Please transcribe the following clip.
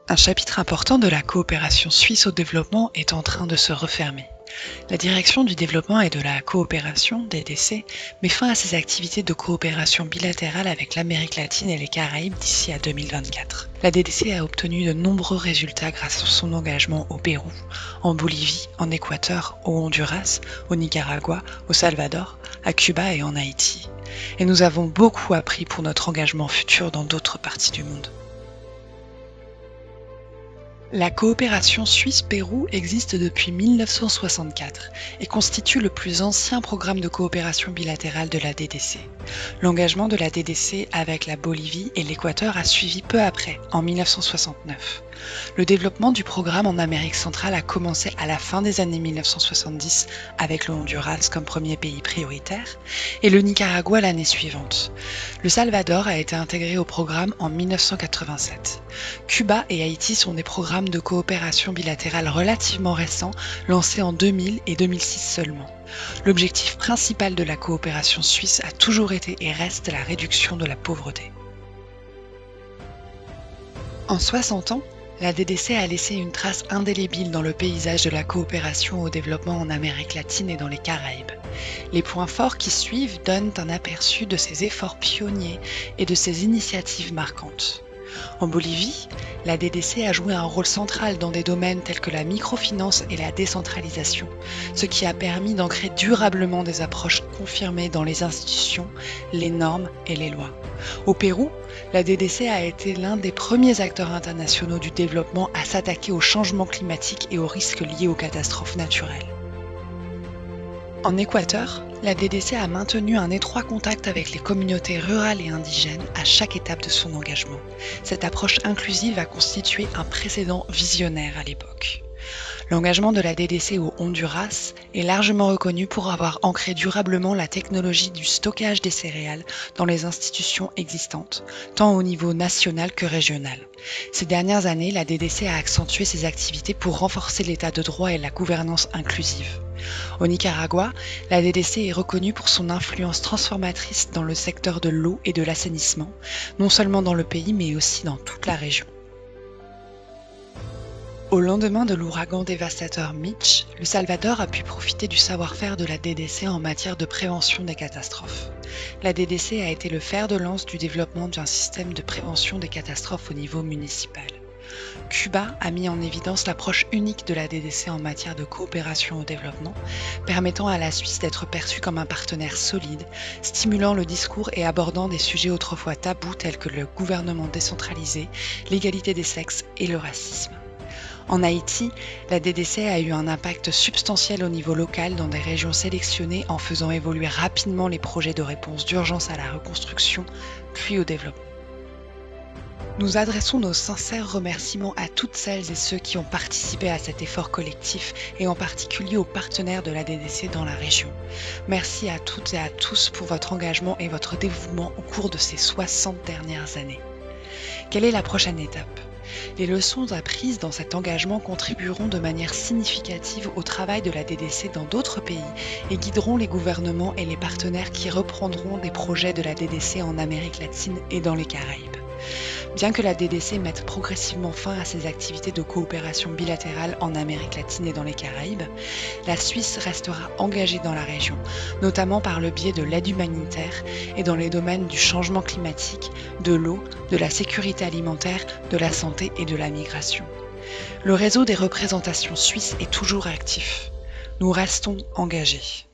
Un chapitre important de la coopération suisse au développement est en train de se refermer. La Direction du développement et de la coopération, DDC, met fin à ses activités de coopération bilatérale avec l'Amérique latine et les Caraïbes d'ici à 2024. La DDC a obtenu de nombreux résultats grâce à son engagement au Pérou, en Bolivie, en Équateur, au Honduras, au Nicaragua, au Salvador, à Cuba et en Haïti. Et nous avons beaucoup appris pour notre engagement futur dans d'autres parties du monde. La coopération Suisse-Pérou existe depuis 1964 et constitue le plus ancien programme de coopération bilatérale de la DDC. L'engagement de la DDC avec la Bolivie et l'Équateur a suivi peu après, en 1969. Le développement du programme en Amérique centrale a commencé à la fin des années 1970 avec le Honduras comme premier pays prioritaire et le Nicaragua l'année suivante. Le Salvador a été intégré au programme en 1987. Cuba et Haïti sont des programmes de coopération bilatérale relativement récents, lancés en 2000 et 2006 seulement. L'objectif principal de la coopération suisse a toujours été et reste la réduction de la pauvreté. En 60 ans, la DDC a laissé une trace indélébile dans le paysage de la coopération au développement en Amérique latine et dans les Caraïbes. Les points forts qui suivent donnent un aperçu de ses efforts pionniers et de ses initiatives marquantes. En Bolivie, la DDC a joué un rôle central dans des domaines tels que la microfinance et la décentralisation, ce qui a permis d'ancrer durablement des approches confirmées dans les institutions, les normes et les lois. Au Pérou, la DDC a été l'un des premiers acteurs internationaux du développement à s'attaquer au changement climatique et aux risques liés aux catastrophes naturelles. En Équateur, la DDC a maintenu un étroit contact avec les communautés rurales et indigènes à chaque étape de son engagement. Cette approche inclusive a constitué un précédent visionnaire à l'époque. L'engagement de la DDC au Honduras est largement reconnu pour avoir ancré durablement la technologie du stockage des céréales dans les institutions existantes, tant au niveau national que régional. Ces dernières années, la DDC a accentué ses activités pour renforcer l'état de droit et la gouvernance inclusive. Au Nicaragua, la DDC est reconnue pour son influence transformatrice dans le secteur de l'eau et de l'assainissement, non seulement dans le pays mais aussi dans toute la région. Au lendemain de l'ouragan dévastateur Mitch, le Salvador a pu profiter du savoir-faire de la DDC en matière de prévention des catastrophes. La DDC a été le fer de lance du développement d'un système de prévention des catastrophes au niveau municipal. Cuba a mis en évidence l'approche unique de la DDC en matière de coopération au développement, permettant à la Suisse d'être perçue comme un partenaire solide, stimulant le discours et abordant des sujets autrefois tabous tels que le gouvernement décentralisé, l'égalité des sexes et le racisme. En Haïti, la DDC a eu un impact substantiel au niveau local dans des régions sélectionnées en faisant évoluer rapidement les projets de réponse d'urgence à la reconstruction, puis au développement. Nous adressons nos sincères remerciements à toutes celles et ceux qui ont participé à cet effort collectif et en particulier aux partenaires de la DDC dans la région. Merci à toutes et à tous pour votre engagement et votre dévouement au cours de ces 60 dernières années. Quelle est la prochaine étape ? Les leçons apprises dans cet engagement contribueront de manière significative au travail de la DDC dans d'autres pays et guideront les gouvernements et les partenaires qui reprendront des projets de la DDC en Amérique latine et dans les Caraïbes. Bien que la DDC mette progressivement fin à ses activités de coopération bilatérale en Amérique latine et dans les Caraïbes, la Suisse restera engagée dans la région, notamment par le biais de l'aide humanitaire et dans les domaines du changement climatique, de l'eau, de la sécurité alimentaire, de la santé et de la migration. Le réseau des représentations suisses est toujours actif. Nous restons engagés.